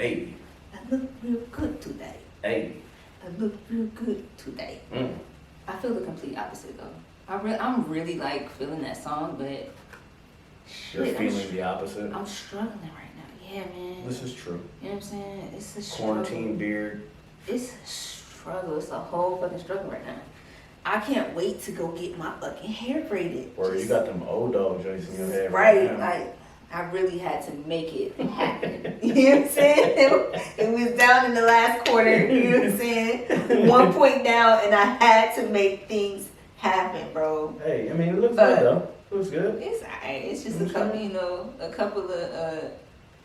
Hey. I look real good today. Hey. I look real good today. I feel the complete opposite though. I'm really like feeling that song, but You're feeling the opposite? I'm struggling right now. Yeah, man. This is true. You know what I'm saying? It's a struggle. Quarantine beard. It's a struggle. It's a whole fucking struggle right now. I can't wait to go get my fucking hair braided. Or you got them old dog joints in your hair. Right, like I really had to make it happen. You know what I'm saying? It was down in the last quarter, you know what I'm saying? 1 point down, and I had to make things happen, bro. Hey, I mean, it looks good though. It looks good. It's alright. It's just a couple, a couple of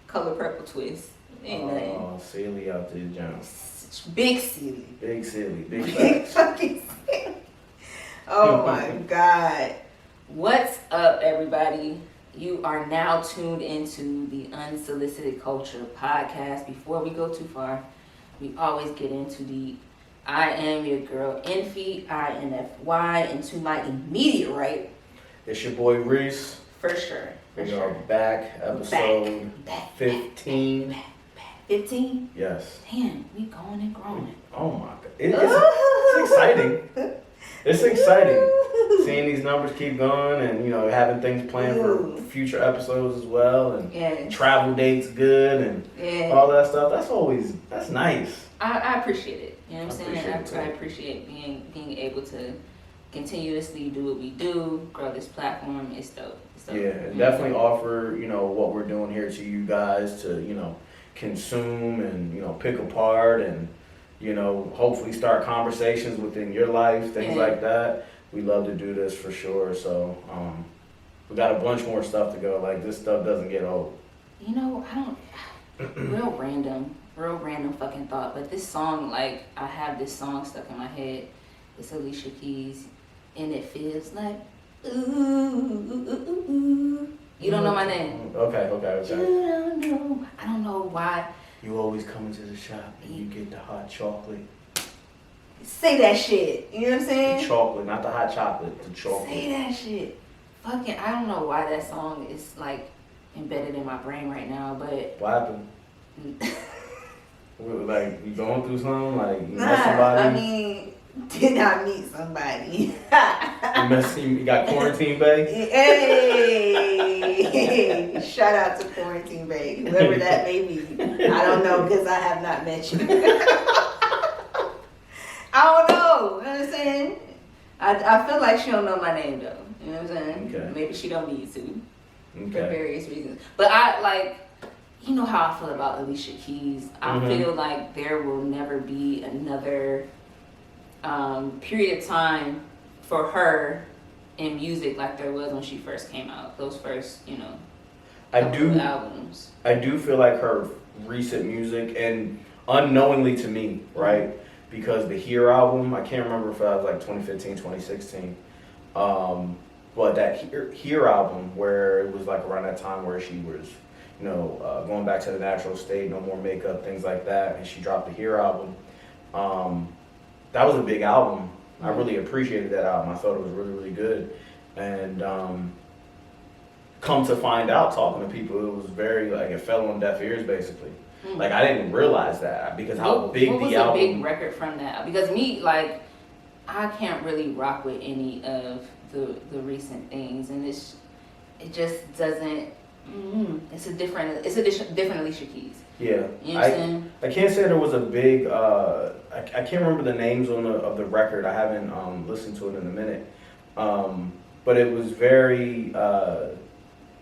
color purple twists. Ain't nothing. Oh, silly out there, John. Big silly. Big silly. Big Big fucking silly. Oh my God. What's up, everybody? You are now tuned into the Unsolicited Culture podcast. Before we go too far, we always get into the I am your girl, Infy, INFY, and to my immediate right. It's your boy Reese. For sure. We are back, episode 15. 15? Yes. Damn, we going and growing. Oh my God. It's exciting. It's exciting. Seeing these numbers keep going and, having things planned for future episodes as well. And travel dates good and all that stuff. That's nice. I appreciate it. You know what I'm saying? I appreciate being able to continuously do what we do, grow this platform. It's dope. Yeah, definitely offer, what we're doing here to you guys to, consume and, pick apart and, hopefully start conversations within your life, things like that. We love to do this for sure. So we got a bunch more stuff to go. Like, this stuff doesn't get old. Real random fucking thought, but this song, like, I have this song stuck in my head. It's Alicia Keys, and it feels like, ooh, ooh, ooh, ooh. You don't know my name. Okay. You don't know. I don't know why. You always come into the shop and you get the hot chocolate. Say that shit. You know what I'm saying? The chocolate, not the hot chocolate. The chocolate. Say that shit. Fucking, I don't know why that song is like embedded in my brain right now, but. What happened? Like, you going through something? Like, you met somebody? I mean, did I meet somebody? You got Quarantine Bay? Hey! Shout out to Quarantine Bay, whoever that may be. I don't know, because I have not met you. I don't know. You know what I'm saying? I feel like she don't know my name, though. You know what I'm saying? Okay. Maybe she don't need to. Okay. For various reasons. But you know how I feel about Alicia Keys. I feel like there will never be another period of time for her in music like there was when she first came out. Those first, albums. I do feel like her recent music, and unknowingly to me, right? Because the Here album, I can't remember if that was like 2015, 2016. But that Here album, where it was like around that time where she was, going back to the natural state, no more makeup, things like that, and she dropped the Here album. That was a big album. I really appreciated that album. I thought it was really, really good. And come to find out, talking to people, it was very, like, it fell on deaf ears, basically. Like, I didn't realize that because What was a big record from that? Because me, like, I can't really rock with any of the recent things, and it just doesn't. It's a different Alicia Keys. Yeah, you know what I'm saying? I can't say there was a big. I can't remember the names of the record. I haven't listened to it in a minute, but it was very,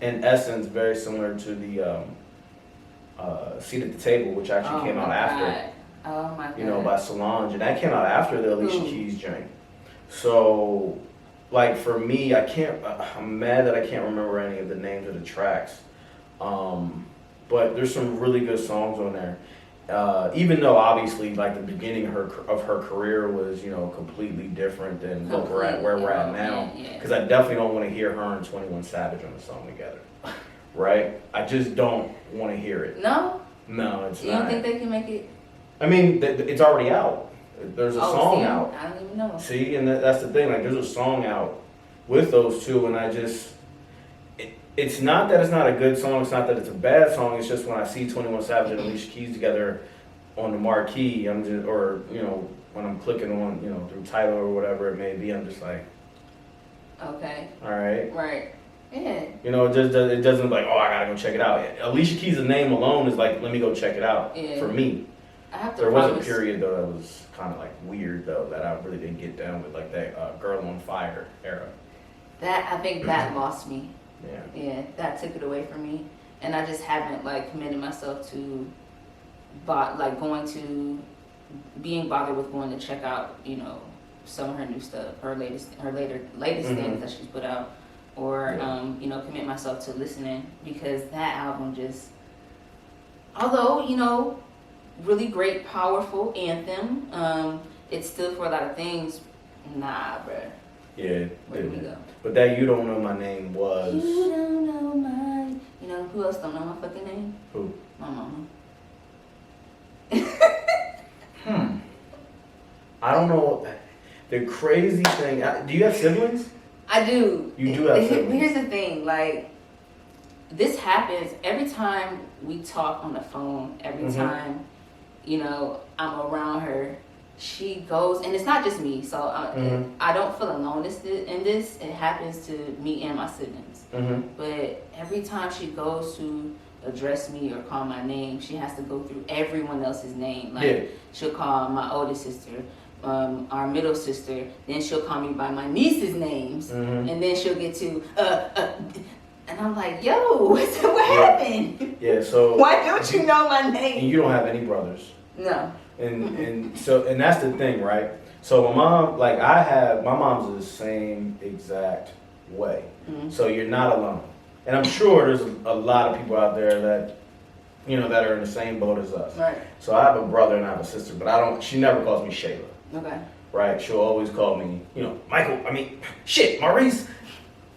in essence, very similar to the Seat at the Table, which actually came out after. Oh my God. By Solange, and that came out after the Alicia Keys joint. So, like, for me, I'm mad that I can't remember any of the names of the tracks. But there's some really good songs on there. Even though obviously, like, the beginning of her career was, completely different than where we're at now. Because I definitely don't want to hear her and 21 Savage on a song together. Right? I just don't want to hear it. No, it's not. You don't think they can make it? I mean, it's already out. There's a song out. I don't even know. See, and that's the thing. Like, there's a song out with those two, and it's not that it's not a good song. It's not that it's a bad song. It's just when I see 21 Savage and Alicia Keys together on the marquee, I'm just, or when I'm clicking on, through title or whatever it may be, I'm just like, okay, all right, right, yeah. it doesn't like, oh, I gotta go check it out. Alicia Keys' name alone is like, let me go check it out. Yeah. For me. I have to There was a period though that was kind of like weird though that I really didn't get down with, like that Girl on Fire era. That, I think that lost me. Yeah. Yeah, that took it away from me, and I just haven't like committed myself to, being bothered with going to check out, some of her new stuff, her latest things that she's put out, or commit myself to listening, because that album just, although really great, powerful anthem, it stood for a lot of things. Nah, bruh. Yeah. Where do we go? But that You Don't Know My Name was. You don't know my. Who else don't know my fucking name? Who? My mama. I don't know. The crazy thing. Do you have siblings? I do. You do have siblings. Here's the thing, like, this happens every time we talk on the phone, every time, I'm around her, she goes, and it's not just me, so I don't feel alone in this. It happens to me and my siblings. But every time she goes to address me or call my name, she has to go through everyone else's name. Like, she'll call my oldest sister, our middle sister, then she'll call me by my niece's names, and then she'll get to and I'm like, yo, what happened? Yeah, so why don't you know my name? And you don't have any brothers. No. And that's the thing, right? So my mom, my mom's the same exact way. So you're not alone. And I'm sure there's a lot of people out there that that are in the same boat as us. Right. So I have a brother and I have a sister, but she never calls me Shayla. Okay. Right? She'll always call me, Michael, Maurice.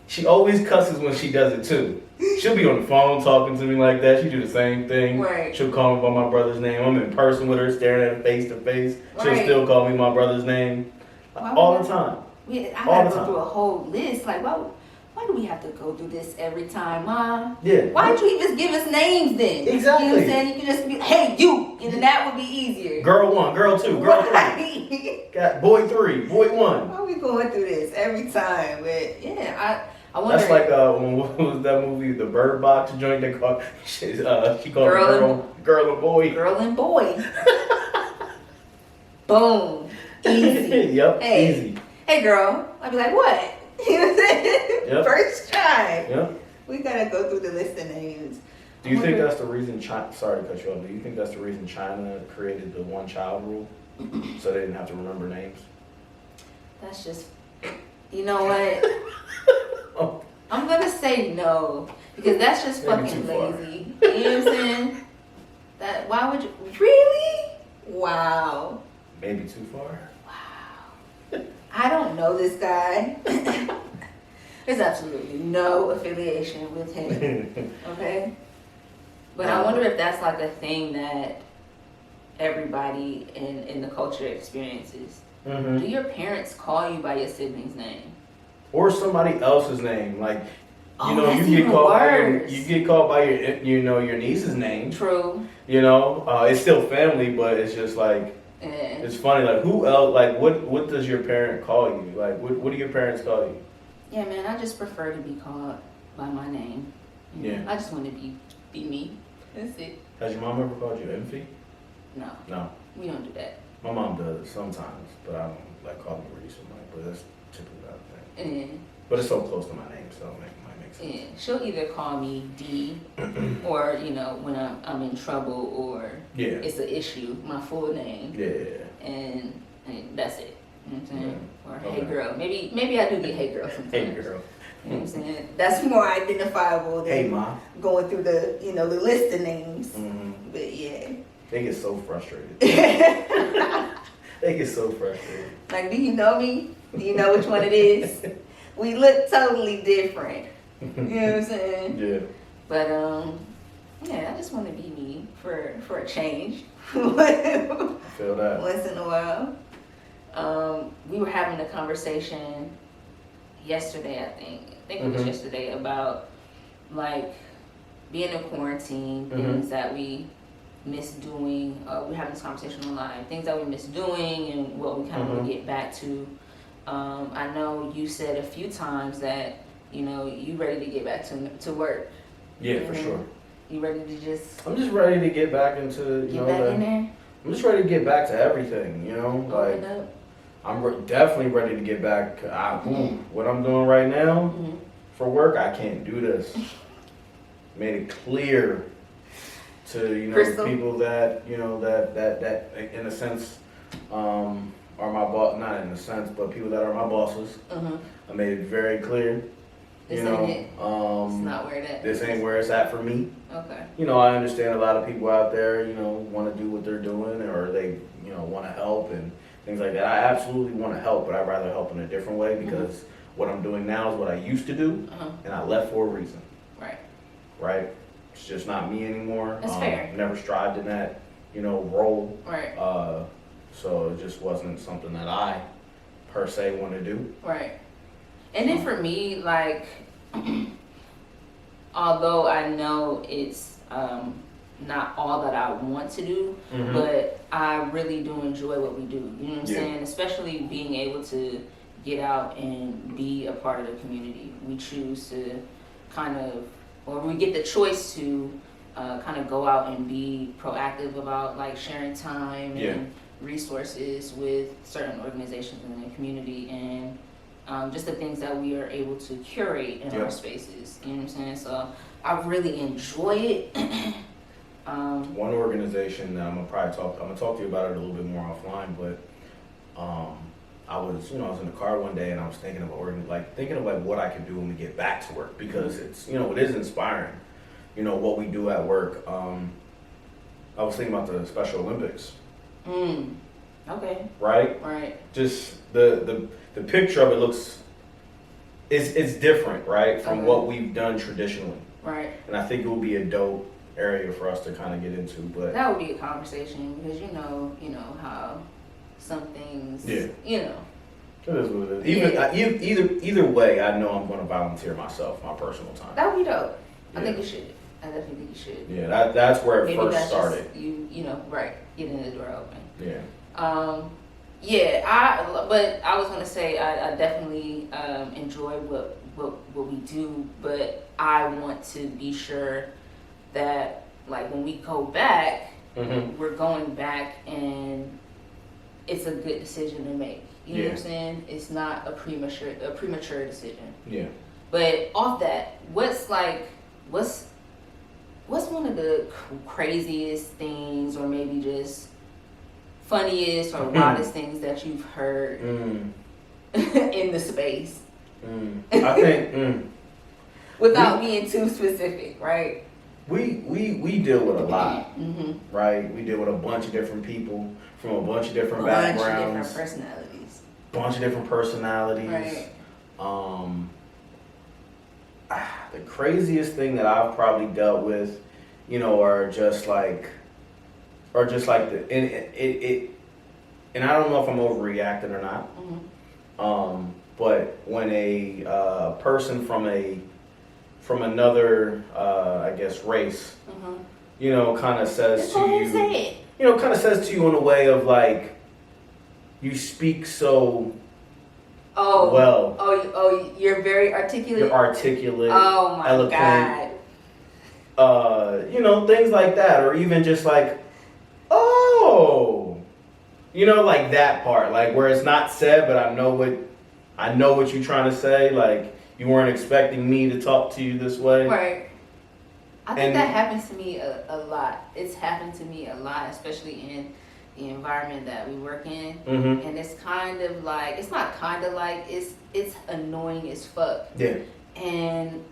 She always cusses when she does it too. She'll be on the phone talking to me like that. She do the same thing. Right. She'll call me by my brother's name. I'm in person with her, staring at her face to face. She'll Right. still call me my brother's name. All the time. I gotta go through a whole list. Like, why do we have to go through this every time, Mom? Yeah. Why don't you just give us names then? Exactly. You know what I'm saying? You can just be, hey, you, and then that would be easier. Girl 1, girl 2, girl 3. Got boy 3, boy 1. Why are we going through this every time? But yeah, I wonder. That's like what was that movie, the Bird Box joint? They called she called girl and boy. Girl and boy. Boom. Easy. Yep. Hey. Easy. Hey, girl. I'd be like, what? You know what I'm saying? Yep. First try. Yep. We gotta go through the list of names. Do you think that's the reason China? Sorry to cut you off. Do you think that's the reason China created the one-child rule, so they didn't have to remember names? That's just, you know what? I'm gonna say no, because that's just Maybe fucking too far. lazy. You know what I'm saying? Why would you really? Wow. Maybe too far. Wow. I don't know this guy. There's absolutely no affiliation with him. Okay? But I wonder if that's like a thing that everybody in the culture experiences. Do your parents call you by your sibling's name? Or somebody else's name, like That's you get even called worse. you get called by your niece's name. True. It's still family, but it's just like it's funny. Like who else? Like what does your parent call you? Like what do your parents call you? Yeah, man, I just prefer to be called by my name. Yeah. I just want to be me. That's it. Has your mom ever called you Emphy? No. No. We don't do that. My mom does sometimes, but I don't like calling Maurice or Mike. But that's typically not a thing. And But it's so close to my name, so it might make sense. yeah, she'll either call me D, or when I'm in trouble, or it's an issue, my full name. Yeah. And that's it. You know what I'm saying? Yeah. Or hey girl. Maybe I do get hey girl sometimes. Hey girl. You know what I'm saying? That's more identifiable than Hey ma. going through the the list of names. But yeah. They get so frustrated. They get so frustrated. Like, do you know me? Do you know which one it is? We look totally different. You know what I'm saying? Yeah. But yeah, I just want to be me for a change. Feel that. Once in a while. We were having a conversation yesterday, I think it was yesterday, about like being in quarantine, things that we miss doing. We're having this conversation online. Things that we miss doing and what we kind of want to get back to. I know you said a few times that you ready to get back to work. Yeah, for sure. You ready to just? I'm just ready to get back into in there. I'm just ready to get back to everything. Like I'm definitely ready to get back. What I'm doing right now for work, I can't do this. Made it clear to Crystal? people that that in a sense are my boss. Not in a sense, but people that are my bosses. I made it very clear. This ain't it. It's not where that. This ain't where it's at for me. Okay. I understand a lot of people out there, want to do what they're doing, or they, want to help and things like that. I absolutely want to help, but I'd rather help in a different way because what I'm doing now is what I used to do, and I left for a reason. Right? It's just not me anymore. That's fair. Never strived in that, role. Right. So it just wasn't something that I, per se, want to do. Right. And then for me, like, although I know it's not all that I want to do, but I really do enjoy what we do. You know what I'm saying? Especially being able to get out and be a part of the community. We choose to or we get the choice to kind of go out and be proactive about like sharing time and resources with certain organizations in the community and just the things that we are able to curate in our spaces. You know what I'm saying? So I really enjoy it. One organization that I'm gonna talk to you about it a little bit more offline, but I was in the car one day and I was thinking about what I can do when we get back to work because it's it is inspiring, what we do at work. I was thinking about the Special Olympics. Okay. Right. Just the picture of it it's different, right, from what we've done traditionally. Right. And I think it will be a dope area for us to kind of get into, but that would be a conversation because you know how some things. It is what it is. Either way, I know I'm going to volunteer myself, my personal time. That would be dope. I think you should. I definitely think you should. Yeah, that's where it first started. Getting the door open. Yeah. But I was gonna say I definitely enjoy what we do, but I want to be sure that like when we go back, we're going back and it's a good decision to make. You know what I'm saying? It's not a premature decision. Yeah. But off that, what's one of the craziest things, or maybe just funniest or wildest things that you've heard in the space? I think without being too specific, right? We deal with a lot, right? We deal with a bunch of different people from a bunch of different backgrounds, bunch of different personalities. Right. The craziest thing that I've probably dealt with, are just like the and I don't know if I'm overreacting or not. But when a person from another I guess race, kind of says to you, kind in a way of like, you speak so well. Oh, you're very articulate. You're articulate. Oh my eloquent. God. Things like that, or even just like, like that part, like where it's not said, but I know what you're trying to say. Like you weren't expecting me to talk to you this way. Right. I think that happens to me a lot. It's happened to me a lot, especially in the environment that we work in. And it's kind of like, it's not kind of like, it's annoying as fuck. Yeah. And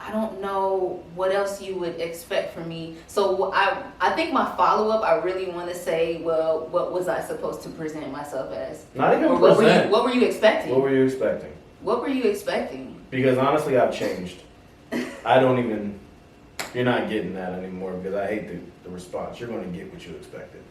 I don't know what else you would expect from me. So I think my follow-up, I really want to say, well, what was I supposed to present myself as? Not even present. What were you expecting? What were you expecting? What were you expecting? Because honestly, I've changed. You're not getting that anymore because I hate the response. You're going to get what you expected.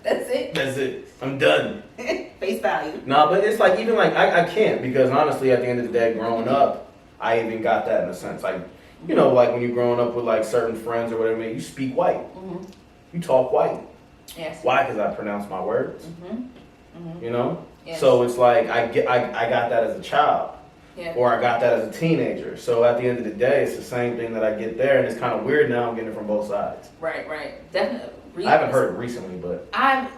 That's it? That's it. I'm done. Face value. No, but it's like, even like, I can't, because honestly, at the end of the day, growing up, I even got that in a sense. Like, you know, like when you're growing up with like certain friends or whatever, you speak white. Mm-hmm. You talk white. Yes. Why? Because I pronounce my words. Mm-hmm. Mm-hmm. You know? Yes. So it's like I got that as a child. Yeah. Or I got that as a teenager. So at the end of the day, it's the same thing that I get there, and it's kind of weird now. I'm getting it from both sides. Right. Definitely. I haven't heard it recently, but I'm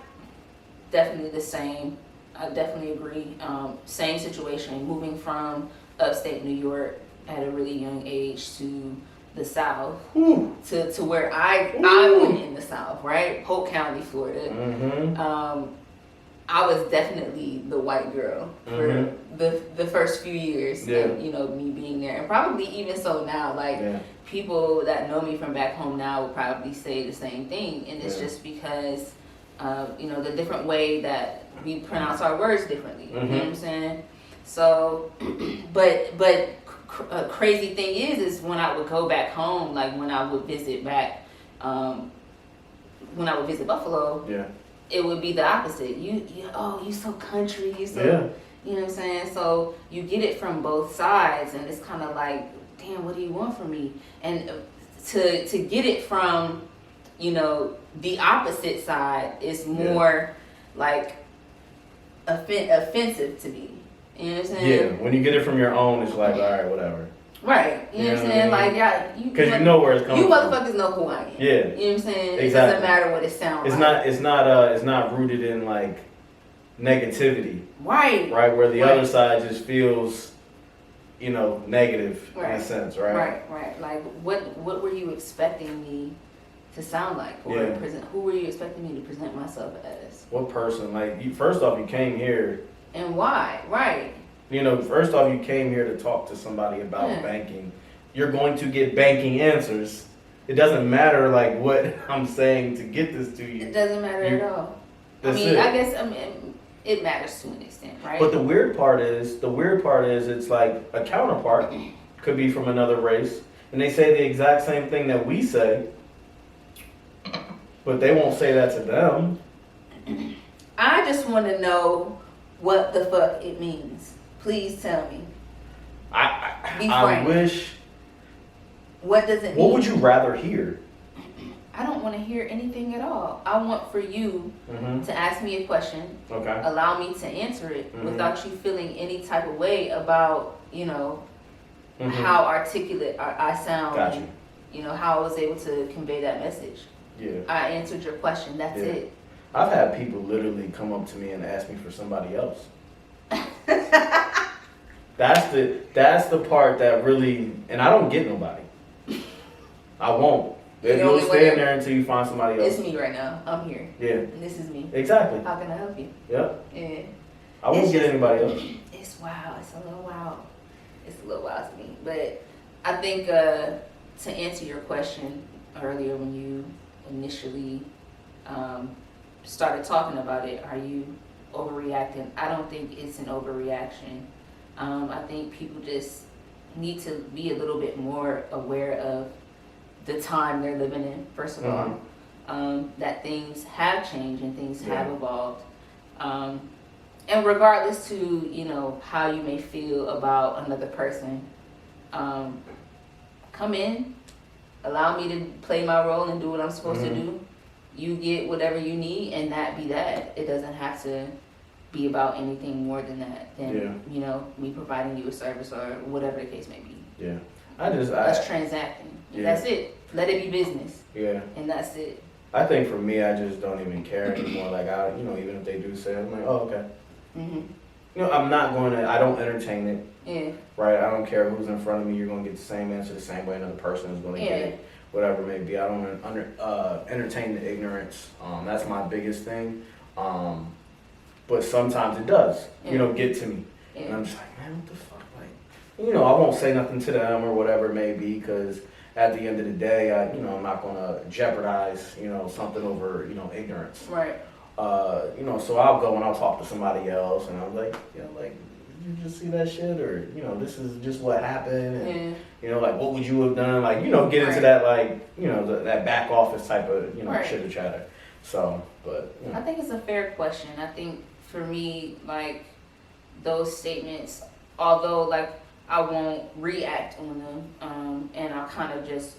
definitely the same. I definitely agree. Same situation. Moving from upstate New York at a really young age to the South, to where I went in the South, right? Polk County, Florida. Mm-hmm. I was definitely the white girl for the first few years, and, you know, me being there, and probably even so now. Like people that know me from back home now will probably say the same thing, and it's just because, you know, the different way that we pronounce our words differently. You know what I'm saying? So, but a crazy thing is when I would go back home, like when I would visit back, when I would visit Buffalo. It would be the opposite. You so country, you so, you know what I'm saying? So you get it from both sides, and it's kind of like, damn, what do you want from me? And to get it from, you know, the opposite side is more like offensive to me. You know what I'm saying? Yeah, when you get it from your own, it's like, all right, whatever. Right, you know what I'm saying? Like, yeah, because you know where it's coming from. You motherfuckers know who I am. Yeah, you know what I'm saying? Exactly. It doesn't matter what it sounds like. It's not rooted in like negativity. Right. Where the other side just feels, you know, negative in a sense, right? Right. Like, what were you expecting me to sound like, or present? Who were you expecting me to present myself as? What person? Like, first off, you came here. And why? Right. You know, first off, you came here to talk to somebody about banking. You're going to get banking answers. It doesn't matter, like, what I'm saying to get this to you. It doesn't matter at all. I guess it matters to an extent, right? But the weird part is, it's like a counterpart could be from another race, and they say the exact same thing that we say, but they won't say that to them. I just want to know what the fuck it means. Please tell me. I wish. What does it mean? What would you rather hear? I don't want to hear anything at all. I want for you to ask me a question. Okay. Allow me to answer it without you feeling any type of way about, you know, how articulate I sound. Got you. And, you know, how I was able to convey that message. Yeah. I answered your question. That's it. I've had people literally come up to me and ask me for somebody else. That's the part that really, and I don't get nobody. I won't. You'll stand there until you find somebody else. It's me right now. I'm here. Yeah. And this is me. Exactly. How can I help you? Yep. Yeah. I won't get anybody else. It's wild. It's a little wild. It's a little wild to me. But I think to answer your question earlier when you initially started talking about it, are you overreacting? I don't think it's an overreaction. I think people just need to be a little bit more aware of the time they're living in, first of all. That things have changed and things have evolved. And regardless to, you know, how you may feel about another person, come in, allow me to play my role and do what I'm supposed to do. You get whatever you need, and that be that. It doesn't have to be about anything more than that. Than you know, me providing you a service or whatever the case may be. Yeah. That's transacting. Yeah. That's it. Let it be business. Yeah. And that's it. I think for me, I just don't even care anymore. Like, you know, even if they do say it, I'm like, oh, okay. You know, I don't entertain it. Yeah. Right? I don't care who's in front of me. You're going to get the same answer the same way another person is going to get it. Whatever it may be. I don't entertain the ignorance. That's my biggest thing. But sometimes it does, you know, get to me. And I'm just like, man, what the fuck? Like, you know, I won't say nothing to them or whatever it may be, because at the end of the day, I'm not going to jeopardize, you know, something over, you know, ignorance. Right. You know, so I'll go and I'll talk to somebody else, and I'm like, you know, like, did you just see that shit? Or, you know, this is just what happened. And, you know, like, what would you have done? Like, you know, get into that, like, you know, that back office type of, you know, chitter chatter. So, but, you know. I think it's a fair question. I think for me, like, those statements, although, like, I won't react on them, and I'll kind of just,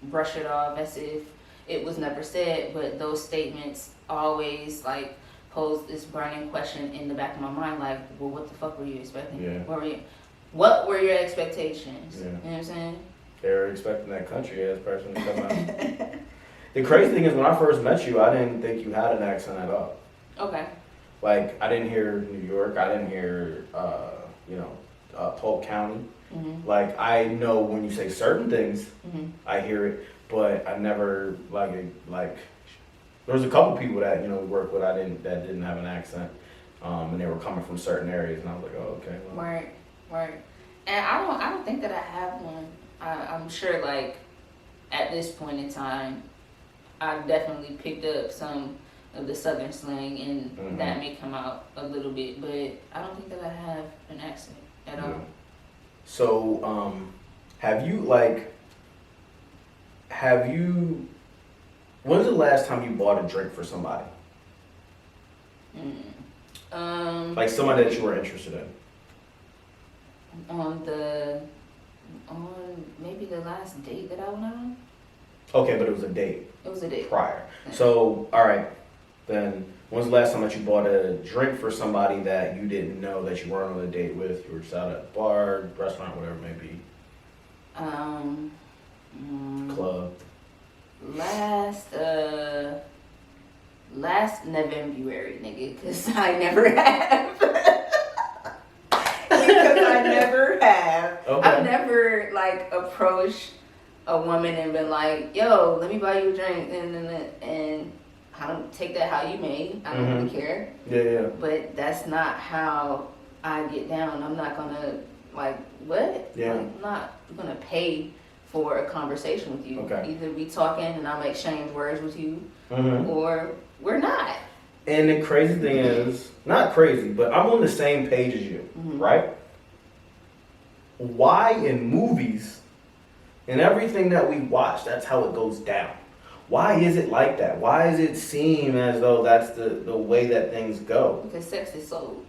brush it off as if it was never said. But those statements always like pose this burning question in the back of my mind, like, well, what the fuck were you expecting? Yeah. What were your expectations? Yeah. You know what I'm saying? They were expecting that country ass person to come out. The crazy thing is, when I first met you, I didn't think you had an accent at all. Okay. Like, I didn't hear New York. I didn't hear, Polk County. Mm-hmm. Like, I know when you say certain things, Mm-hmm. I hear it, but I never like. There was a couple people that we worked with. that didn't have an accent, and they were coming from certain areas, and I was like, oh, okay. Well. Right. And I don't think that I have one. I'm sure, like, at this point in time, I definitely picked up some of the Southern slang, and Mm-hmm. that may come out a little bit, but I don't think that I have an accent at all. So, when's the last time you bought a drink for somebody? Like somebody that you were interested in? On maybe the last date that I went on. Okay, but it was a date. It was a date. Prior. Yeah. So, alright, then when's the last time that you bought a drink for somebody that you didn't know, that you weren't on a date with? You were just out at a bar, restaurant, whatever it may be. Club. Last November, nigga, because I never have. Because I never have. Okay. I've never like approached a woman and been like, "Yo, let me buy you a drink," and I don't take that how you may. I don't really care. Yeah. But that's not how I get down. I'm not gonna like what? Yeah. Like, I'm not gonna pay for a conversation with you. Okay. Either we talking and I'm exchange words with you, Mm-hmm. or we're not. And the crazy thing is, not crazy, but I'm on the same page as you, right? Why in movies and everything that we watch, that's how it goes down? Why is it like that? Why does it seem as though that's the way that things go? Because sex is sold.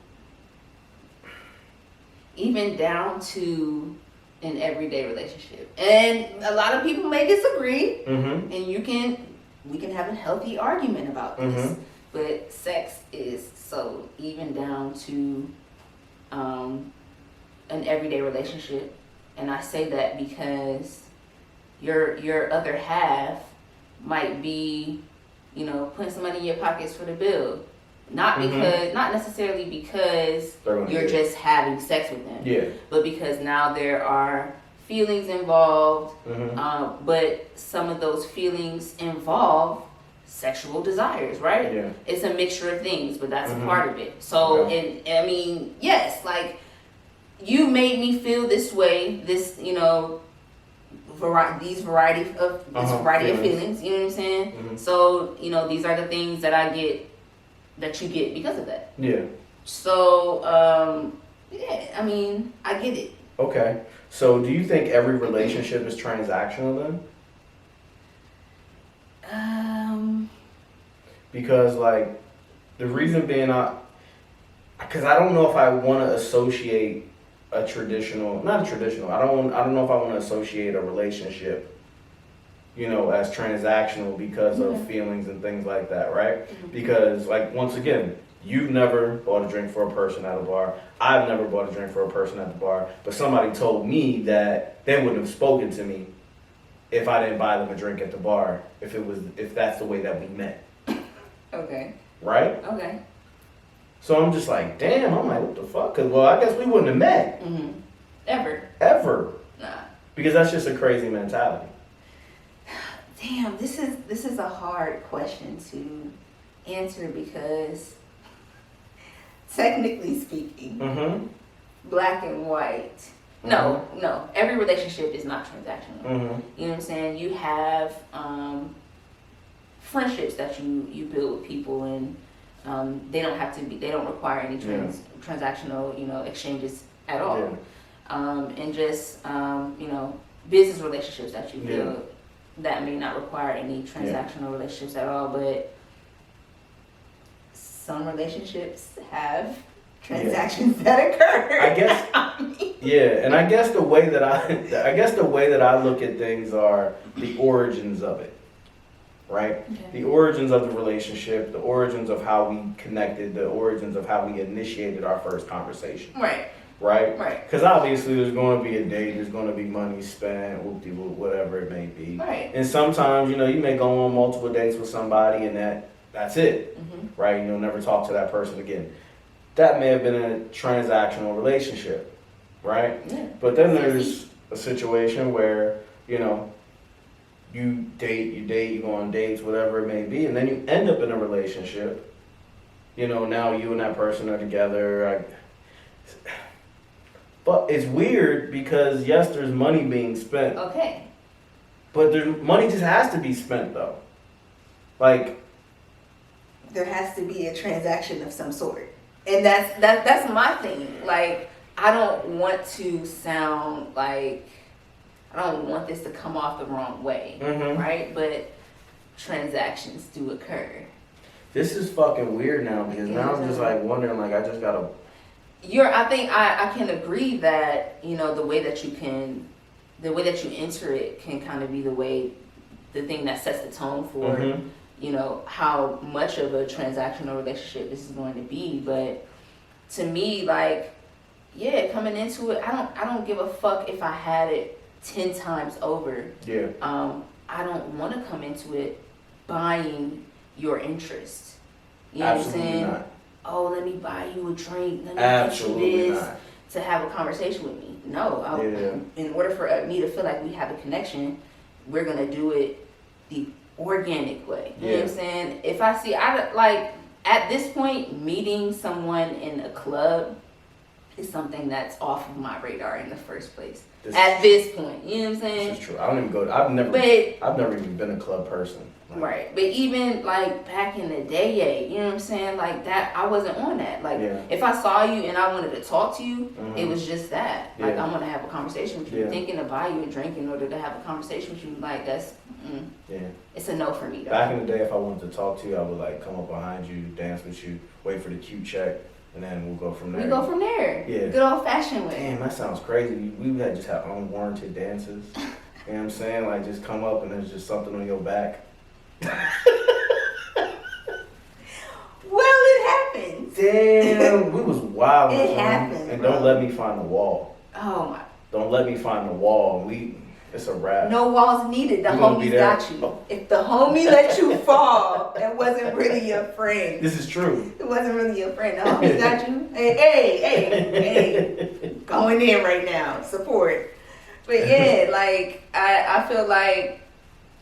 Even down to an everyday relationship. And a lot of people may disagree, Mm-hmm. and we can have a healthy argument about this. Mm-hmm. But sex is sold, even down to an everyday relationship. And I say that because your other half might be, putting some money in your pockets for the bill. Not necessarily because you're just having sex with them. Yeah. But because now there are feelings involved. Mm-hmm. But some of those feelings involve sexual desires, right? Yeah. It's a mixture of things, but that's a Mm-hmm. part of it. So, Okay. and I mean, yes, like, you made me feel this way, this, variety of feelings, you know what I'm saying? Mm-hmm. So, these are the things that I get, that you get because of that. Yeah. So, yeah, I mean, I get it. Okay. So do you think every relationship is transactional then? Because like the reason being, because I don't know if I want to associate not a traditional. I don't know if I want to associate a relationship, as transactional because of feelings and things like that, right? Mm-hmm. Because like once again, you've never bought a drink for a person at a bar. I've never bought a drink for a person at the bar. But somebody told me that they wouldn't have spoken to me if I didn't buy them a drink at the bar, if that's the way that we met. Okay. Right? Okay. So I'm just like, damn, I'm like, what the fuck? 'Cause, well, I guess we wouldn't have met. Mm-hmm. Ever. Nah. Nah. Because that's just a crazy mentality. Damn, this is a hard question to answer because technically speaking, Mm-hmm. black and white. No, every relationship is not transactional. Mm-hmm. You know what I'm saying? You have friendships that you build with people, and they don't require any transactional, exchanges at all. Yeah. And just, business relationships that you build that may not require any transactional relationships at all, but some relationships have transactions that occur. I guess. Yeah, and I guess the way that I look at things are the origins of it, right? Okay. The origins of the relationship, the origins of how we connected, the origins of how we initiated our first conversation. Right. Right? Right. Because obviously there's going to be a date, there's going to be money spent, whoop-de-whoop, whatever it may be. Right. And sometimes, you may go on multiple dates with somebody and that's it, right? You'll never talk to that person again. That may have been a transactional relationship, right? Yeah. But then there's a situation where, you date, you go on dates, whatever it may be, and then you end up in a relationship. Now you and that person are together. But it's weird because, yes, there's money being spent. Okay. But money just has to be spent, though. Like, there has to be a transaction of some sort. And that's my thing. Like, I don't want to sound like, I don't want this to come off the wrong way, right? But transactions do occur. This is fucking weird now because now I'm just like wondering, like, I just gotta. I think I can agree that, the way that you enter it can kind of be the thing that sets the tone for, how much of a transactional relationship this is going to be. But to me, like, yeah, coming into it, I don't give a fuck if I had it 10 times over. Yeah. I don't want to come into it buying your interest. You know Absolutely what I'm saying? Not. Oh, let me buy you a drink. Let me Absolutely get you this not. to have a conversation with me. No, in order for me to feel like we have a connection, we're gonna do it the organic way. You know what I'm saying? If I see, at this point, meeting someone in a club is something that's off of my radar in the first place. At this point, you know what I'm saying? This is true. I don't even go. I've never even been a club person. Like, right, but even like back in the day, you know what I'm saying? Like that, I wasn't on that. Like if I saw you and I wanted to talk to you, it was just that. Like I want to have a conversation with you. Thinking to buy you a drink in order to have a conversation with you, like that's, it's a no for me. Though. Back in the day, if I wanted to talk to you, I would like come up behind you, dance with you, wait for the cue check, and then we'll go from there. We go from there. Yeah. Good old fashioned way. Damn, that sounds crazy. We had just have unwarranted dances. You know what I'm saying? Like just come up and there's just something on your back. Well, it happens. Damn, we was wild. It happens. And don't let me find the wall. Oh my. Don't let me find the wall. It's a wrap. No walls needed. The homies got you. Oh. If the homie let you fall, that wasn't really your friend. This is true. It wasn't really your friend. The homies got you. Hey. Going in right now. Support. But yeah, like I feel like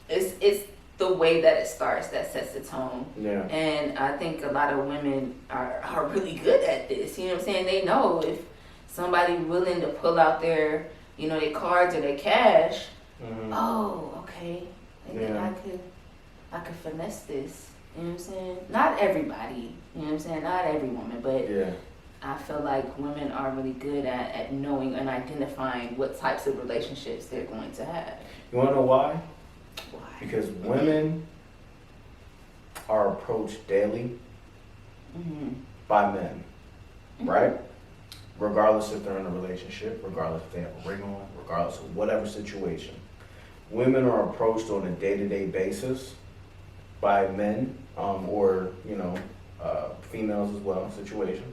it's the way that it starts that sets the tone. Yeah. And I think a lot of women are really good at this. You know what I'm saying? They know if somebody willing to pull out their, their cards or their cash. Oh, okay. And then I could finesse this. You know what I'm saying? Not everybody. You know what I'm saying? Not every woman, but I feel like women are really good at knowing and identifying what types of relationships they're going to have. You want to know why? Why? Because women are approached daily by men, right? Regardless if they're in a relationship, regardless if they have a ring on, regardless of whatever situation. Women are approached on a day-to-day basis by men, or, females as well, situation,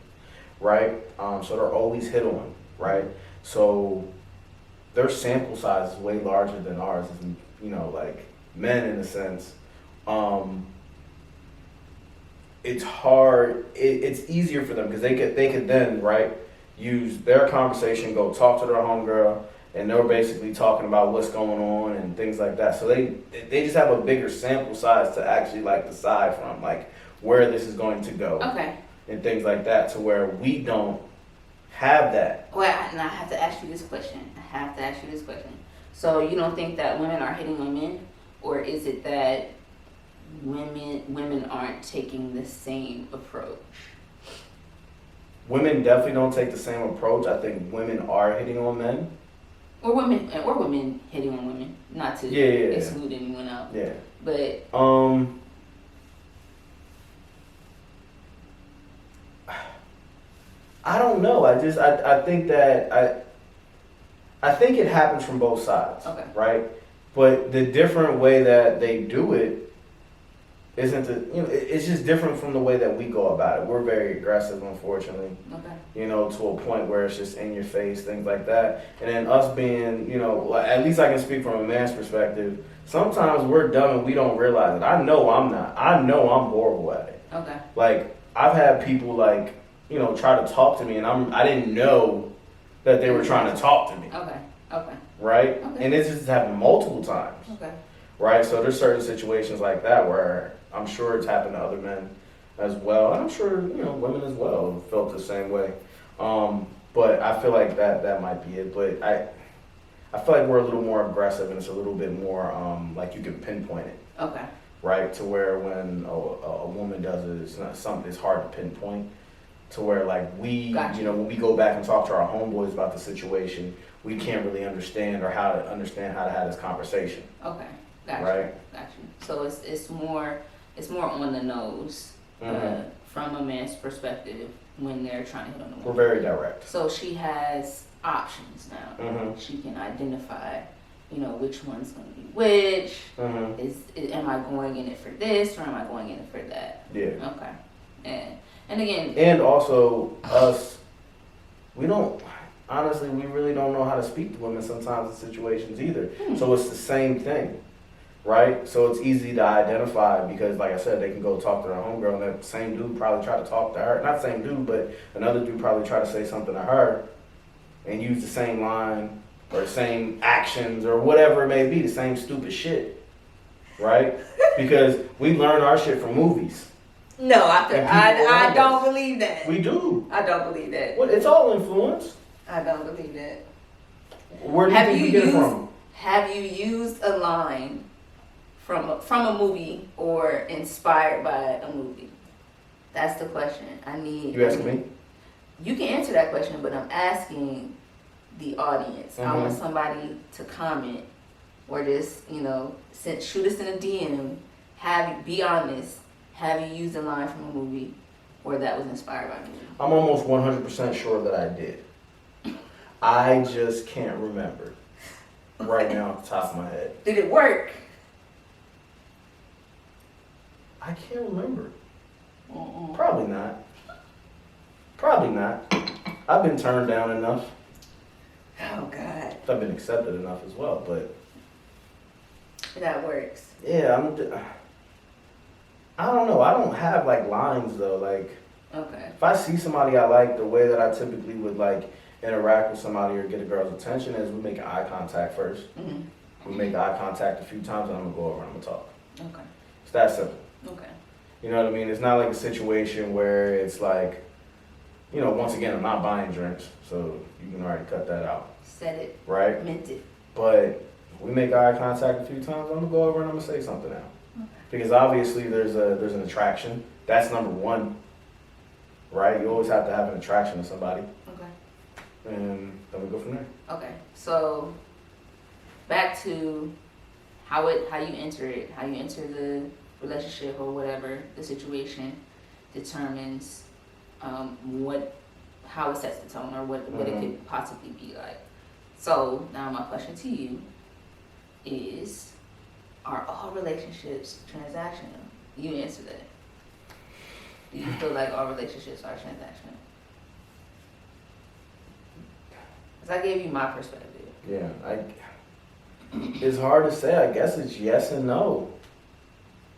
right? So they're always hit on, right? So their sample size is way larger than ours, like men in a sense. It's hard, it's easier for them because they could then, right, use their conversation, go talk to their homegirl, and they're basically talking about what's going on and things like that. So they just have a bigger sample size to actually like decide from, like where this is going to go. Okay. And things like that, to where we don't have that. Well, and I have to ask you this question. So you don't think that women are hitting on men, or is it that women aren't taking the same approach? Women definitely don't take the same approach. I think women are hitting on men. Or women hitting on women. Not to exclude anyone out. Yeah. But I don't know. I think that I think it happens from both sides. Okay. Right? But the different way that they do it isn't it's just different from the way that we go about it. We're very aggressive, unfortunately. Okay. To a point where it's just in your face, things like that. And then us being, at least I can speak from a man's perspective. Sometimes we're dumb and we don't realize it. I know I'm not. I know I'm horrible at it. Okay. Like, I've had people try to talk to me and I didn't know that they were trying to talk to me. Okay. Okay. Right? Okay. And it's just happened multiple times. Okay. Right? So there's certain situations like that where I'm sure it's happened to other men as well. And I'm sure, women as well have felt the same way. But I feel like that might be it. But I feel like we're a little more aggressive and it's a little bit more like you can pinpoint it. Okay. Right? To where when a woman does it, it's not something it's hard to pinpoint. To where we, gotcha. When we go back and talk to our homeboys about the situation, we can't really understand how to have this conversation. Okay. Gotcha. Right? Gotcha. So it's more on the nose from a man's perspective when they're trying to hit on the woman. We're very direct. So she has options now. Mm-hmm. She can identify, which one's going to be which. Mm-hmm. Am I going in it for this or am I going in it for that? Yeah. Okay. And again. And also us, we really don't know how to speak to women sometimes in situations either. So it's the same thing. Right? So it's easy to identify because, like I said, they can go talk to their homegirl and that same dude probably try to talk to her. Not same dude, but another dude probably try to say something to her and use the same line or same actions or whatever it may be, the same stupid shit. Right? Because we learn our shit from movies. No, I don't believe that. We do. I don't believe that. Well, it's all influence. I don't believe that. Where do you think we get it from? Have you used a line from a movie or inspired by a movie? That's the question. You asking me? You can answer that question, but I'm asking the audience. I want somebody to comment or just, shoot us in a DM. Be honest. Have you used a line from a movie or that was inspired by a movie? I'm almost 100% sure that I did. I just can't remember right now off the top of my head. Did it work? I can't remember. Mm-mm. Probably not. I've been turned down enough. Oh, God. I've been accepted enough as well, but... That works. Yeah, I don't know. I don't have, lines, though. Okay. If I see somebody I like, the way that I typically would, interact with somebody or get a girl's attention is we make eye contact first. Mm-hmm. We make eye contact a few times, and I'm going to go over and I'm going to talk. Okay. It's that simple. Okay. You know what I mean? It's not like a situation where it's once again, I'm not buying drinks, so you can already cut that out. Said it. Right? Meant it. But we make eye contact a few times, I'm gonna go over and I'm gonna say something now. Okay. Because obviously there's an attraction. That's number one. Right? You always have to have an attraction to somebody. Okay. And then we go from there. Okay. So back to how you enter it, how you enter the relationship or whatever the situation determines how it sets the tone or what it could possibly be like. So now my question to you is, are all relationships transactional? You answer that. Do you feel like all relationships are transactional? Because I gave you my perspective. Yeah, it's hard to say. I guess it's yes and no.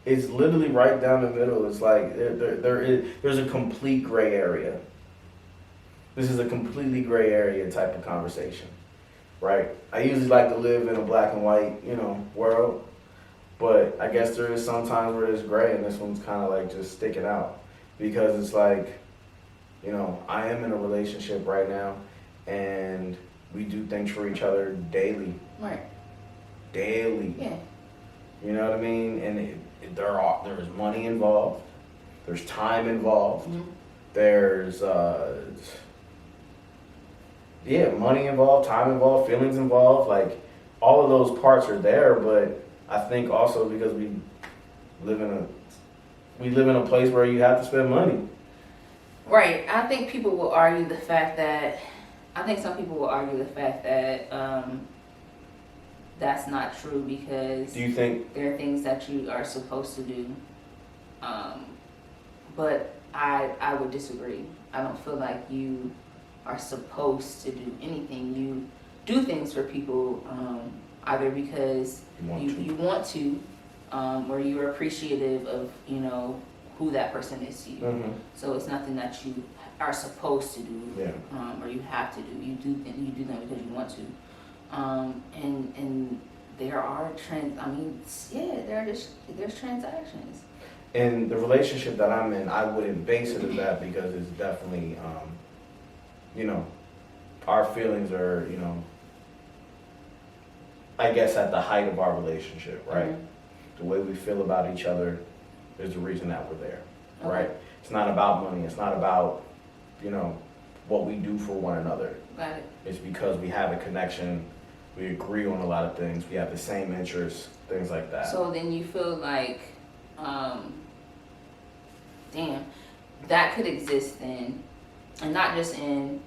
It's literally right down the middle. It's like there's a complete gray area. This is a completely gray area type of conversation, right? I usually like to live in a black and white, world, but I guess there is some times where there's gray, and this one's kind of just sticking out because it's I am in a relationship right now, and we do things for each other daily. Right. Daily. Yeah. You know what I mean? And there is money involved. There's time involved. Mm-hmm. There's money involved, time involved, feelings involved. All of those parts are there, but I think also because we live in a place where you have to spend money. Right. I think people will argue the fact that, I think some people will argue the fact that that's not true because Do you think? there are things that you are supposed to do. But I would disagree. I don't feel like you are supposed to do anything. You do things for people either because you want to or you're appreciative of, you know, who that person is to you. Mm-hmm. So it's nothing that you are supposed to do or you have to do. You do them because you want to. And there are there's transactions. In the relationship that I'm in, I wouldn't base it as that because it's definitely, you know, our feelings are, you know, I guess at the height of our relationship, right? Mm-hmm. The way we feel about each other is the reason that we're there, Okay. right? It's not about money. It's not about, you know, what we do for one another. Got it. It's because we have a connection. We agree on a lot of things. We have the same interests, things like that. So then you feel like, that could exist then, and not just in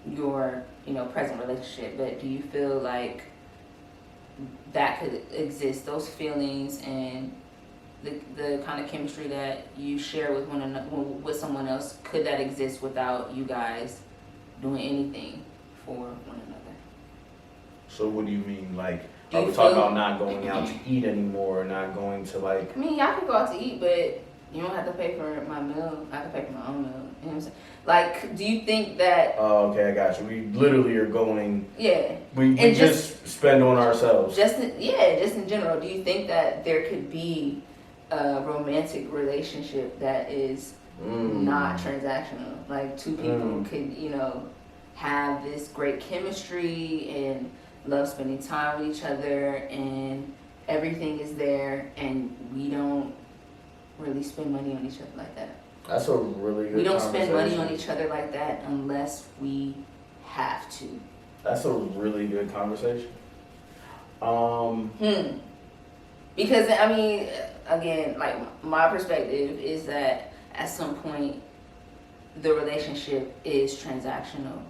your, you know, present relationship, but do you feel like that could exist, those feelings and the kind of chemistry that you share with one another, with someone else, could that exist without you guys doing anything for one another? So what do you mean? Like, Do are you we talking feel- about not going out to eat anymore, not going to like... I mean, y'all can go out to eat, but you don't have to pay for my meal. I can pay for my own meal. You know what I'm saying? Like, do you think that... Oh, okay, I got you. We literally are going... Yeah. We And just spend on ourselves. Just in general, do you think that there could be a romantic relationship that is not transactional? Like two people could, you know, have this great chemistry and love spending time with each other and everything is there and we don't really spend money on each other like that. That's a really good We don't spend money conversation. on each other like that unless we have to. That's a really good conversation. Because, I mean, again, like, my perspective is that at some point, the relationship is transactional.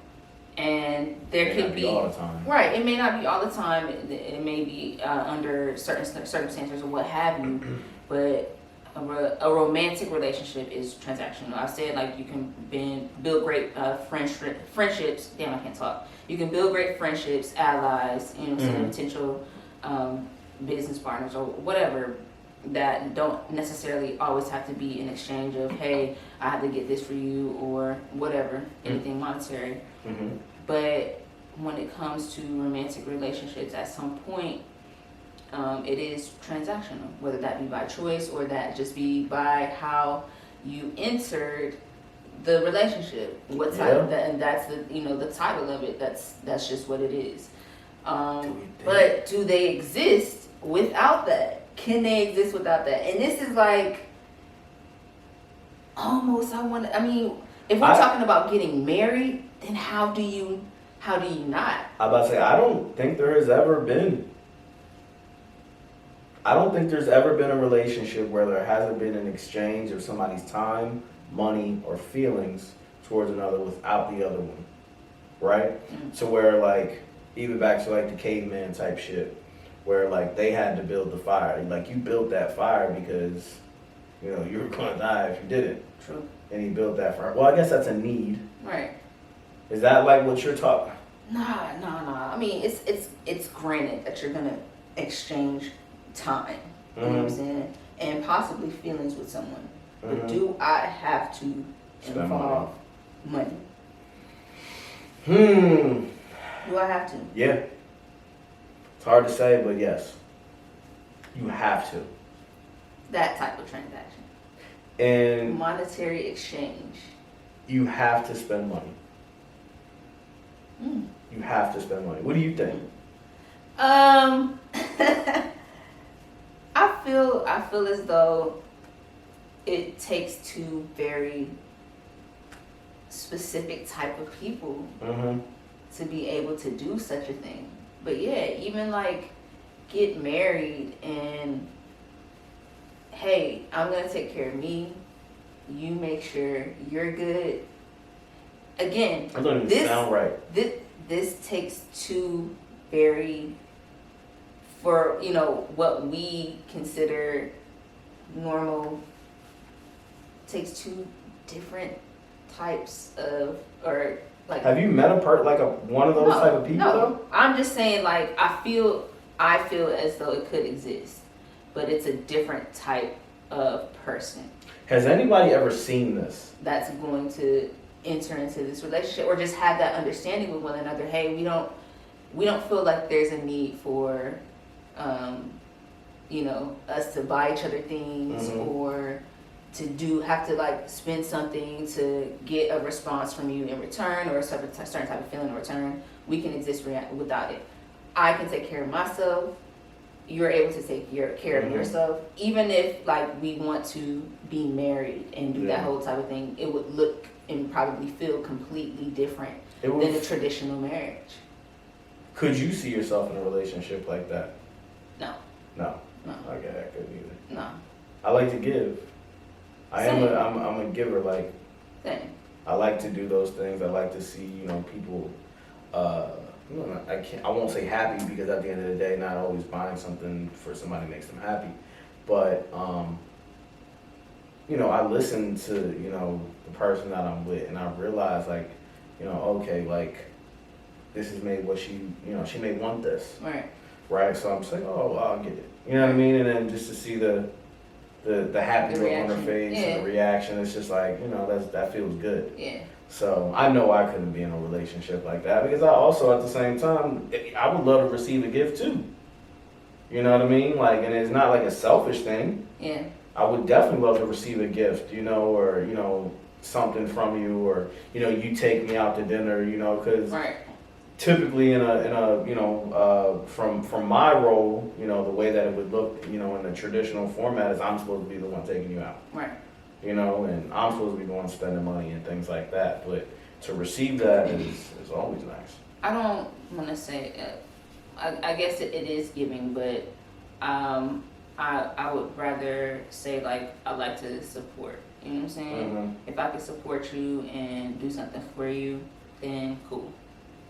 And there could be... all the time. Right, it may not be all the time. It may be under certain circumstances or what have you. But a romantic relationship is transactional. I've said, like, you can build great friendships. Damn, I can't talk. You can build great friendships, allies, you know, potential business partners or whatever, that don't necessarily always have to be in exchange of, hey, I have to get this for you or whatever, anything monetary. Mm-hmm. But when it comes to romantic relationships, at some point, it is transactional, whether that be by choice or that just be by how you entered the relationship. What type of that, and that's the, you know, the title of it. That's just what it is. But do they exist without that? Can they exist without that? And this is like almost, I mean, if we're talking about getting married, then how do you not? I'm about to say, I don't think there's ever been a relationship where there hasn't been an exchange of somebody's time, money, or feelings towards another without the other one, right? So where, like, even back to like the caveman type shit, where like they had to build the fire. Like, you built that fire because, you know, you were gonna die if you didn't. True. And he built that fire. Well, I guess that's a need. Right. Is that like what you're talking? Nah. I mean, it's granted that you're gonna exchange time. You know what I'm saying? And possibly feelings with someone. But do I have to involve money? Do I have to? Yeah. It's hard to say, but yes. You have to. That type of transaction. And monetary exchange. You have to spend money. You have to spend money. What do you think? I feel as though it takes two very specific type of people to be able to do such a thing. But yeah, even like get married and hey, I'm gonna take care of me. You make sure you're good. again, That doesn't even sound right. This takes two very, for what we consider normal, takes two different types of, or like. Have you met one of those type of people though? I'm just saying, like, I feel as though it could exist, but it's a different type of person. Has anybody ever seen this? That's going to enter into this relationship, or just have that understanding with one another. Hey, we don't feel like there's a need for, us to buy each other things, or to have to like spend something to get a response from you in return, or a certain type of feeling in return. We can exist without it. I can take care of myself. You're able to take care of yourself. Even if like we want to be married and do that whole type of thing, it would look and probably feel completely different than a traditional marriage. Could you see yourself in a relationship like that? No. Okay, I couldn't either. No. I like to give. I'm a giver. Like, Same. I like to do those things. I like to see people. I won't say happy, because at the end of the day, not always buying something for somebody makes them happy. But I listen to the person that I'm with, and I realize okay, like this is maybe what she may want this. Right. So I'm saying, oh, I'll get it. You know what I mean? And then just to see the happy look on her face and the reaction, it's just like, that feels good. Yeah. So I know I couldn't be in a relationship like that, because I also, at the same time, I would love to receive a gift too. You know what I mean? Like, and it's not like a selfish thing. Yeah. I would definitely love to receive a gift, or something from you, or you take me out to dinner, because typically from my role, the way that it would look, in the traditional format, is I'm supposed to be the one taking you out. Right. And I'm supposed to be the one spending money and things like that. But to receive that is always nice. I don't want to say, I guess it is giving, but I would rather say, like, I like to support. You know what I'm saying? If I could support you and do something for you, then cool.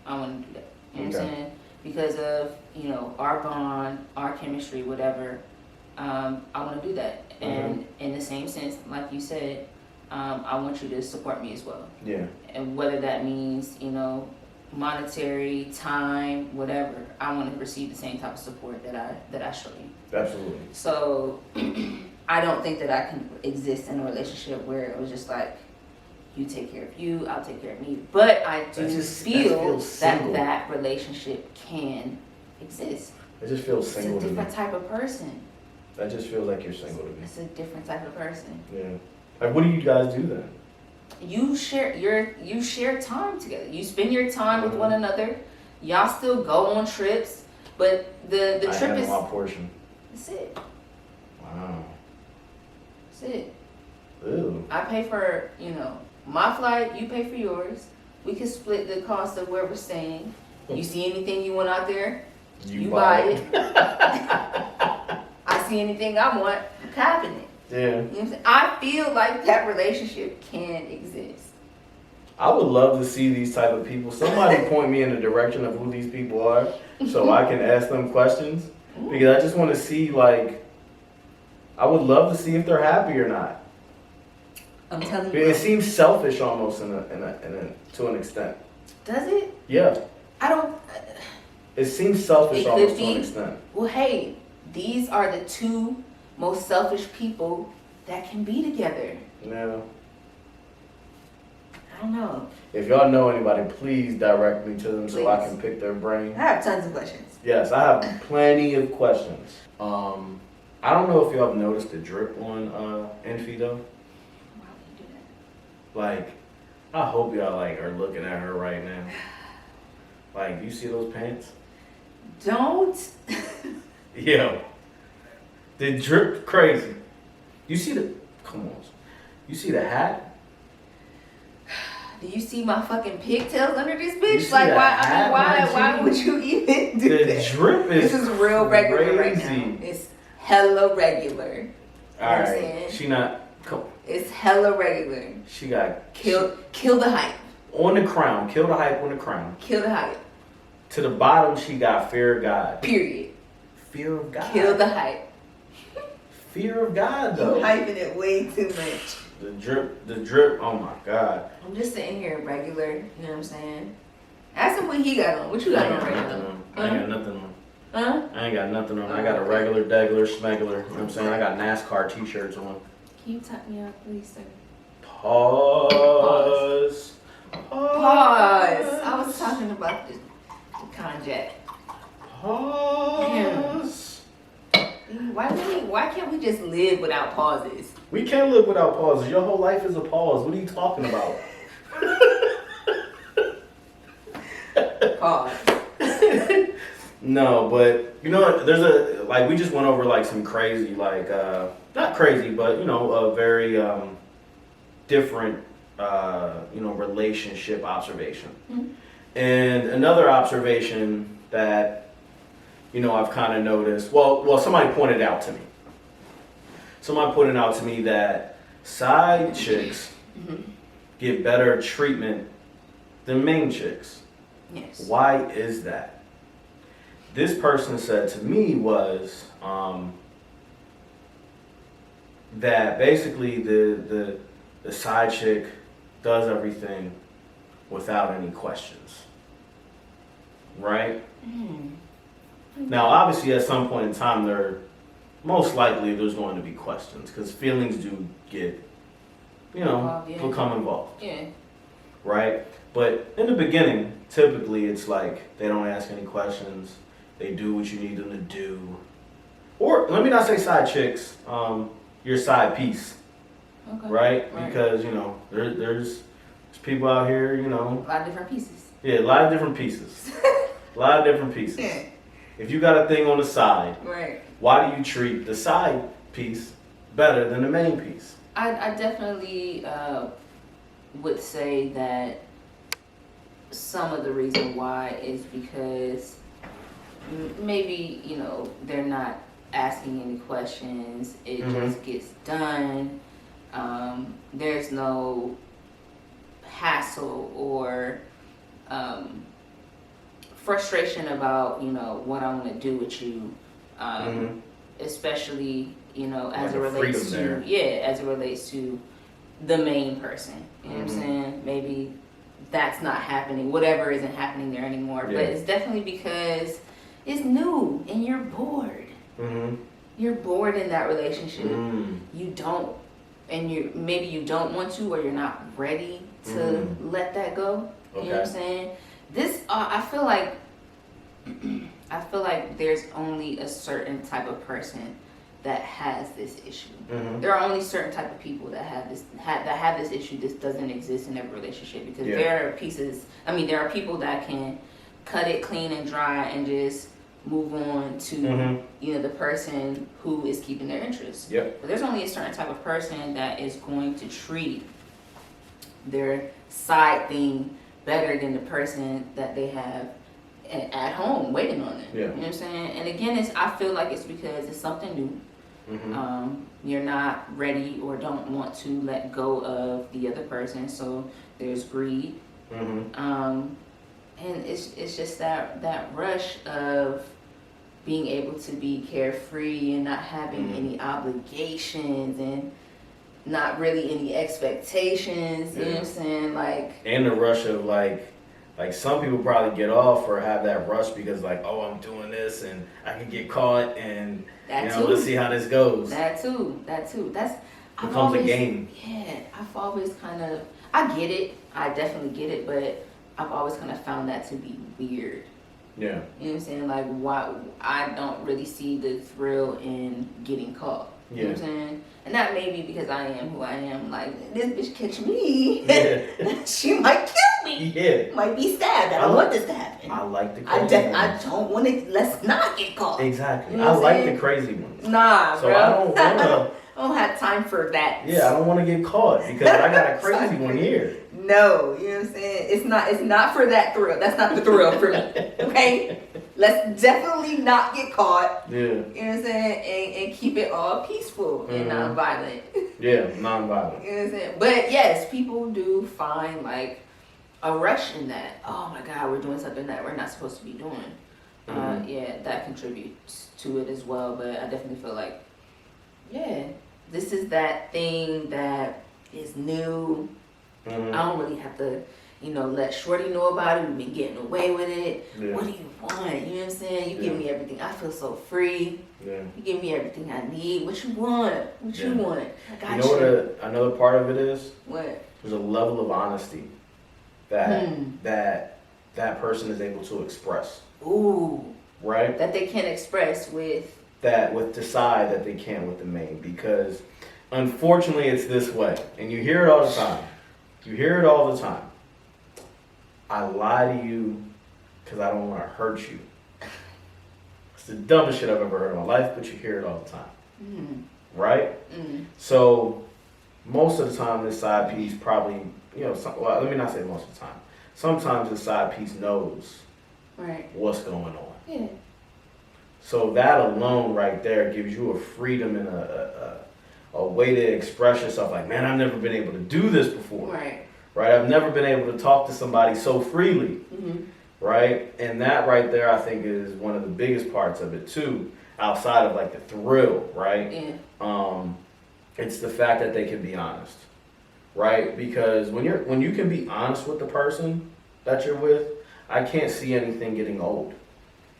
I want to do that. You know what I'm saying? Because of, our bond, our chemistry, whatever. I want to do that. And in the same sense, like you said, I want you to support me as well. Yeah. And whether that means, monetary, time, whatever, I want to receive the same type of support that I show you. Absolutely. So I don't think that I can exist in a relationship where it was just like, you take care of you, I'll take care of me. But I do feel that relationship can exist. It just feels single. It's a different type of person. That just feels like you're single to me. It's a different type of person. Yeah. Like, what do you guys do then? You share time together. You spend your time with one another. Y'all still go on trips, but the trip is my portion. That's it. Wow. That's it. Ew. I pay for my flight. You pay for yours. We can split the cost of where we're staying. You see anything you want out there, you buy it. I see anything I want, I'm copping it. Yeah. You know what I'm saying? I feel like that relationship can exist. I would love to see these type of people. Somebody point me in the direction of who these people are, so I can ask them questions. Because I just want to see, like, I would love to see if they're happy or not. I'm telling you. It seems selfish almost to an extent. Does it? Yeah. I don't. It seems selfish almost to an extent. Well, hey, these are the two most selfish people that can be together. Yeah. I don't know. If y'all know anybody, please direct me to them so I can pick their brain. I have tons of questions. Yes, I have plenty of questions. I don't know if y'all have noticed the drip on Enfi though. Why would you do that? Like, I hope y'all are looking at her right now. Like, you see those pants? Don't. Yo, the drip crazy. You see come on. You see the hat? Do you see my fucking pigtails under this bitch? Like, why would you even do that? The drip is This is real regular right crazy. now. It's hella regular. Alright, saying? she not. It's hella regular. She got Kill the hype. On the crown. Kill the hype on the crown. Kill the hype. To the bottom, she got fear of God. Period. Fear of God. Kill the hype. Fear of God, though. You hyping it way too much. The drip, oh my God. I'm just sitting here regular, you know what I'm saying? Ask him what he got on. What you got on right now? I ain't got nothing on. Huh? I ain't got nothing on. I got a regular, degular, smegular. You know what I'm saying? I got NASCAR t-shirts on. Can you talk me out, please, sir? Pause. Pause. I was talking about the konjac. Pause. Why can't we just live without pauses? We can't live without pauses. Your whole life is a pause. What are you talking about? Pause. No, but you know what? There's we just went over like some crazy, not crazy, but you know, a very different, relationship observation. Mm-hmm. And another observation that, you know, I've kind of noticed, well, somebody pointed out to me. Somebody pointed out to me that side chicks get better treatment than main chicks. Yes. Why is that? This person said to me was that basically the side chick does everything without any questions, right? Now, obviously, at some point in time, there's going to be questions because feelings do get, become involved. Yeah. Right? But in the beginning, typically it's like they don't ask any questions. They do what you need them to do. Or let me not say side chicks, your side piece. Okay. Right? Because, you know, there's people out here, you know. A lot of different pieces. Yeah, a lot of different pieces. A lot of different pieces. Yeah. If you got a thing on the side, Right. why do you treat the side piece better than the main piece? I definitely would say that some of the reason why is because maybe, you know, they're not asking any questions. It just gets done. There's no hassle or frustration about, you know, what I want to do with you, especially, you know, as it relates to the main person. You know what I'm saying? Maybe that's not happening. Whatever isn't happening there anymore. Yeah. But it's definitely because it's new and you're bored. You're bored in that relationship. You don't, and maybe you don't want to, or you're not ready to let that go. You know what I'm saying? This, I feel like there's only a certain type of person that has this issue. There are only certain type of people that have this issue. This doesn't exist in every relationship because there are people that can cut it clean and dry and just move on to the person who is keeping their interest. But there's only a certain type of person that is going to treat their side thing better than the person that they have at home waiting on them. You know what I'm saying? And again, I feel like it's because it's something new. You're not ready or don't want to let go of the other person, so there's greed. And it's just that rush of being able to be carefree and not having any obligations and not really any expectations. You know what I'm saying? And the rush of like some people probably get off or have that rush because I'm doing this and I can get caught and let's see how this goes. That too. That's becomes a game. Yeah, I've always I get it. I definitely get it, but I've always kind of found that to be weird. Yeah. You know what I'm saying? Why I don't really see the thrill in getting caught. You know what I'm saying? And that may be because I am who I am. This bitch catch me. She might kill me. Yeah. Might be stabbed. I don't want this to happen. I like the crazy ones. I don't want to. Let's not get caught. Exactly. You know I like the crazy ones. Nah, so bro. I don't want to. I don't have time for that. Yeah, I don't want to get caught because I got a crazy one here. No, you know what I'm saying? It's not for that thrill. That's not the thrill for me. Okay? Let's definitely not get caught. Yeah. You know what I'm saying? And keep it all peaceful and non-violent. Yeah, non-violent. You know what I'm saying? But yes, people do find a rush in that. Oh my God, we're doing something that we're not supposed to be doing. Yeah, that contributes to it as well. But I definitely feel like, yeah, this is that thing that is new. I don't really have to, let Shorty know about it. We've been getting away with it. Yeah. What do you want? You know what I'm saying? You give me everything. I feel so free. Yeah. You give me everything I need. What you want? What you want? I got you. You know what another part of it is? What? There's a level of honesty that person is able to express. Ooh. Right? That they can express with decide that they can't with the main, because unfortunately it's this way. And you hear it all the time. I lie to you because I don't want to hurt you. It's the dumbest shit I've ever heard in my life, but you hear it all the time. Right? So most of the time this side piece probably, let me not say most of the time. Sometimes the side piece knows what's going on. Yeah. So that alone right there gives you a freedom and a way to express yourself. Like, man, I've never been able to do this before. Right? I've never been able to talk to somebody so freely. Right? And that right there, I think, is one of the biggest parts of it too, outside of like the thrill, right? Yeah. It's the fact that they can be honest. Right? Because when you can be honest with the person that you're with, I can't see anything getting old.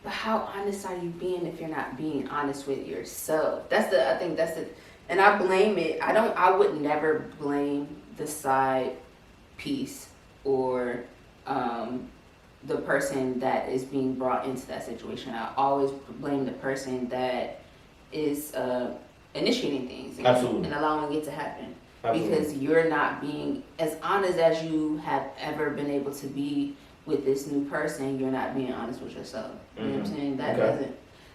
But how honest are you being if you're not being honest with yourself? I think that's it. And I blame it. I would never blame the side piece or the person that is being brought into that situation. I always blame the person that is initiating things and allowing it to happen. Absolutely. Because you're not being as honest as you have ever been able to be with this new person. You're not being honest with yourself. You know what I'm saying? That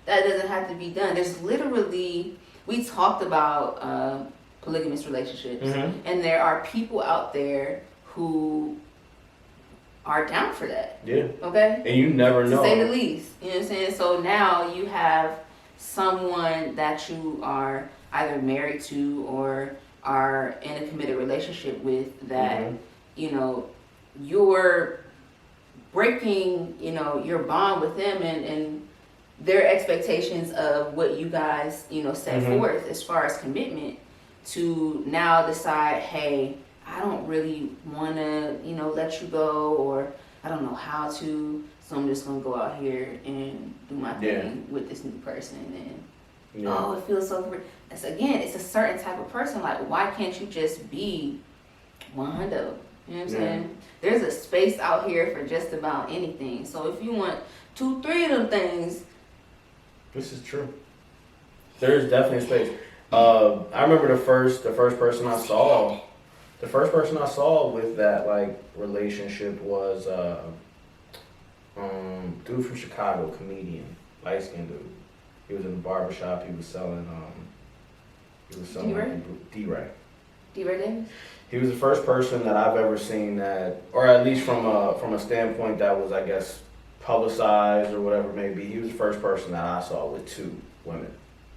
doesn't have to be done. There's literally, we talked about polygamous relationships, and there are people out there who are down for that. Yeah. Okay? And you never know. To say the least. You know what I'm saying? So now you have someone that you are either married to or are in a committed relationship with that, you're breaking, your bond with them and their expectations of what you guys, set forth as far as commitment, to now decide, hey, I don't really want to, let you go, or I don't know how to, so I'm just going to go out here and do my thing with this new person. And it feels so free. It's a certain type of person. Like, why can't you just be 100? You know what I'm saying? There's a space out here for just about anything. So if you want 2-3 of them things. This is true. There is definitely a space. I remember the first person I saw. The first person I saw with that relationship was dude from Chicago, comedian, light skinned dude. He was in the barbershop. He was selling D-Ray. D-Ray Davis? He was the first person that I've ever seen that, or at least from a standpoint that was, I guess, publicized or whatever it may be. He was the first person that I saw with 2 women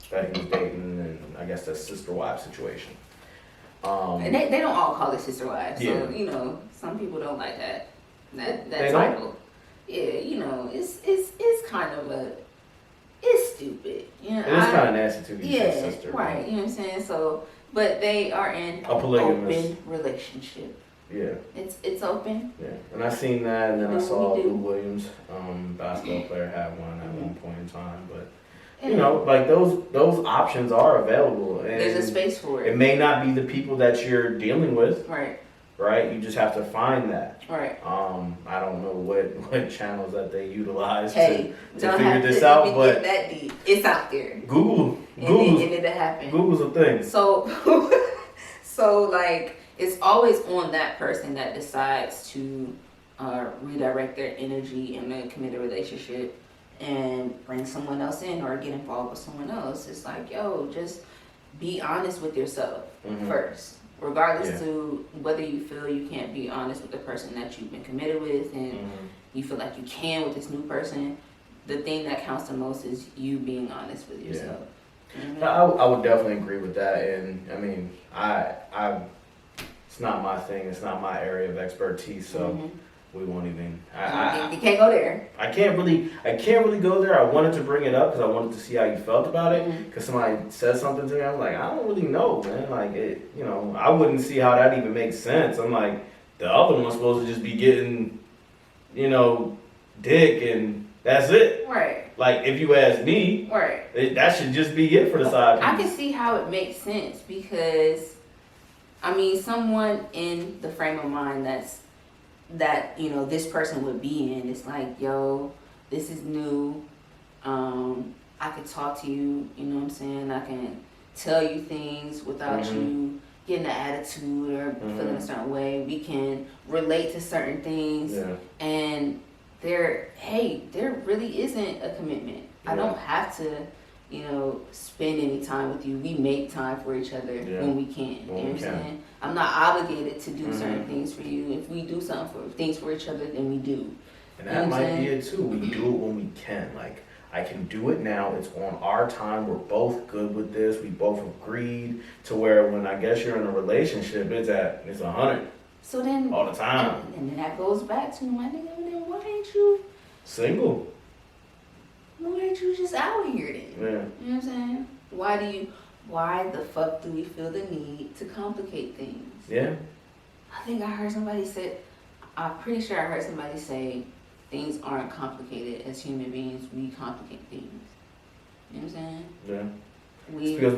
that he was dating, and I guess that's sister wife situation. And they don't all call it sister wives, so some people don't like that title. Yeah, it's kind of it's stupid. It's kind of nasty to be sister. Right. You know what I'm saying? So, but they are in a polygamous open relationship. Yeah. It's open. Yeah, and I seen that, and then I saw Lou Williams, basketball player, had one at one point in time, but. Those options are available. And there's a space for it. It may not be the people that you're dealing with. Right? You just have to find that. Right. I don't know what channels that they utilize to figure this out, but that deep. It's out there. Google and it'll happen. Google's a thing. So it's always on that person that decides to redirect their energy in a committed relationship and bring someone else in or get involved with someone else. It's like, just be honest with yourself first, regardless to whether you feel you can't be honest with the person that you've been committed with and you feel like you can with this new person. The thing that counts the most is you being honest with yourself. I would definitely agree with that, and I mean, I it's not my thing. It's not my area of expertise, so we won't even. You can't go there. I can't really go there. I wanted to bring it up because I wanted to see how you felt about it. Because somebody said something to me, I was like, I don't really know, man. Like it, I wouldn't see how that even makes sense. I'm like, the other one's supposed to just be getting, dick and that's it. Right. Like if you ask me, right, that should just be it for the side piece. I can see how it makes sense because, someone in the frame of mind that this person would be in, it's like, yo, this is new. I could talk to you, you know what I'm saying? I can tell you things without you getting an attitude or feeling a certain way. We can relate to certain things, and there really isn't a commitment. I don't have to, spend any time with you. We make time for each other when we can. You know what I'm saying? I'm not obligated to do certain things for you. If we do things for each other, then we do. And that might be it too. We do it when we can. Like, I can do it now. It's on our time. We're both good with this. We both agreed to where when I guess you're in a relationship, it's 100. So then all the time. And then that goes back to my nigga. Then why ain't you single? Why ain't you just out here then? Yeah. You know what I'm saying? Why the fuck do we feel the need to complicate things? Yeah. I think I heard somebody say, I'm pretty sure I heard somebody say, things aren't complicated. As human beings, we complicate things. You know what I'm saying? Yeah. It's because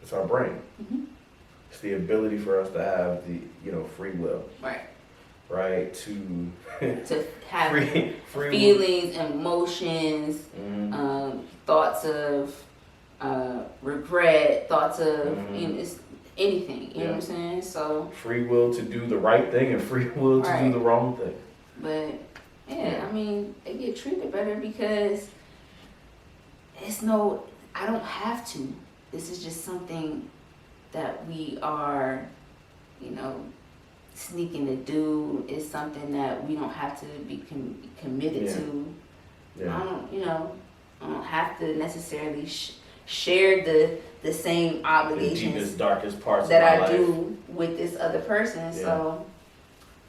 it's our brain. Mm-hmm. It's the ability for us to have the, free will. Right. Right, to have free feelings, emotions, thoughts of regret, thoughts of it's anything. You know what I'm saying? So free will to do the right thing and free will to do the wrong thing. But they get treated better because I don't have to. This is just something that we are, sneaking to do. Is something that we don't have to be committed to. Yeah. I don't have to necessarily share the same obligations, the deepest, darkest parts that of my I life. do with this other person. Yeah. So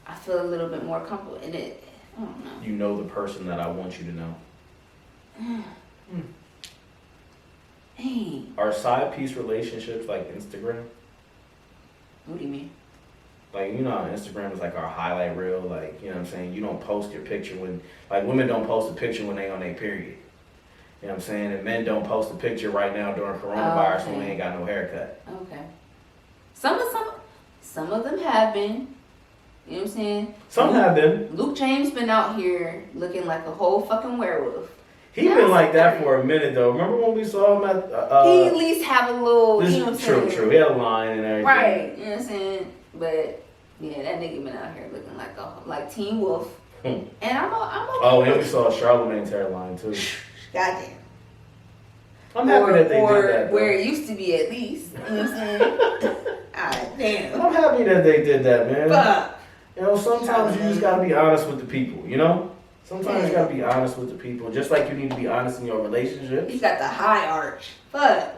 I feel a little bit more comfortable in it. I don't know. You know the person that I want you to know. Hey. Are side piece relationships like Instagram? What do you mean? Like, on Instagram is like our highlight reel. Like, you know what I'm saying? You don't post your picture women don't post a picture when they on their period. You know what I'm saying? And men don't post a picture right now during coronavirus when they ain't got no haircut. Okay. Some of them have been. You know what I'm saying? Some have been. Luke James been out here looking like a whole fucking werewolf. He been like that for a minute though. Remember when we saw him at? He at least have a little. You know what I'm saying? True. He had a line and everything. Right. You know what I'm saying? But yeah, that nigga been out here looking like Teen Wolf. And I'm okay. Oh, and we saw Charlamagne's hairline too. Goddamn. I'm happy that they did that. Though. Where it used to be, at least. You know what I'm saying? Damn. I'm happy that they did that, man. Fuck. Sometimes you just gotta be honest with the people. Sometimes you gotta be honest with the people, just like you need to be honest in your relationships. He got the high arch. Fuck.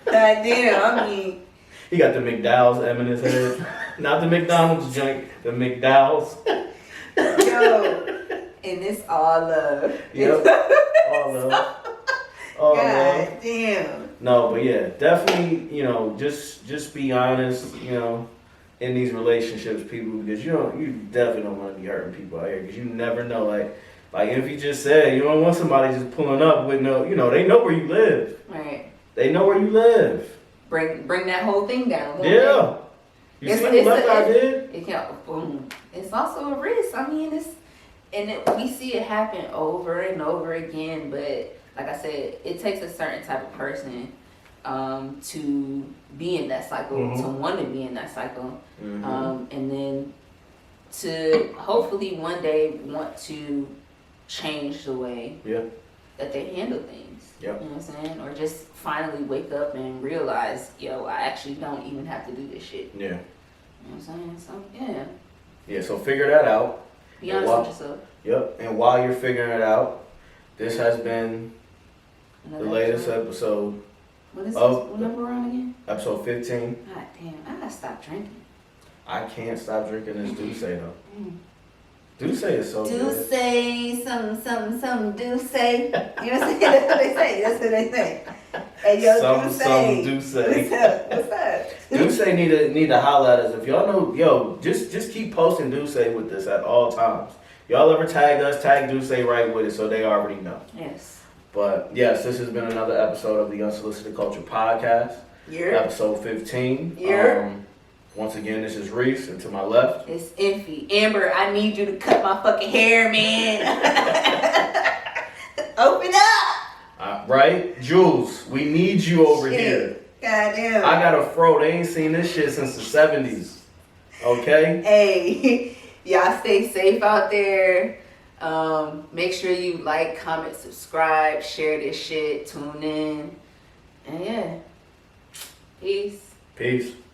Goddamn. He got the McDowell's M in his head. Not the McDonald's joint, the McDowell's. Yo. And it's all love. Yep. All love. God damn. No, but yeah, definitely, just be honest, in these relationships, people, because you definitely don't want to be hurting people out here, because you never know, like if you just said, you don't want somebody just pulling up with they know where you live. Right. They know where you live. Bring that whole thing down. Yeah. You see what left I did? It's also a risk. We see it happen over and over again, but like I said, it takes a certain type of person to be in that cycle, to want to be in that cycle, and then to hopefully one day want to change the way that they handle things. Yep. You know what I'm saying? Or just finally wake up and realize, I actually don't even have to do this shit. Yeah. You know what I'm saying? So, yeah. Yeah, so figure that out. Be honest with yourself. Yep. And while you're figuring it out, this has been the latest episode. What is this? What number we're on again? Episode 15. God damn, I gotta stop drinking. I can't stop drinking this Douce though. Do say is so Do good. say some do say. You know what I'm saying? That's what they say. That's what they say. Hey yo, do say. What's up? Do say need to holler at us. If y'all know, yo, just keep posting Do say with us at all times. Y'all ever tag us, tag Do say right with it so they already know. Yes. But yes, this has been another episode of the Unsolicited Culture Podcast. Yeah. Episode 15. Yeah. Once again, this is Reese, and to my left. It's Infy. Amber, I need you to cut my fucking hair, man. Open up. Right? Jules, we need you over here. Goddamn. I got a fro. They ain't seen this shit since the 70s. Okay? Hey, y'all stay safe out there. Make sure you like, comment, subscribe, share this shit, tune in. And yeah. Peace. Peace.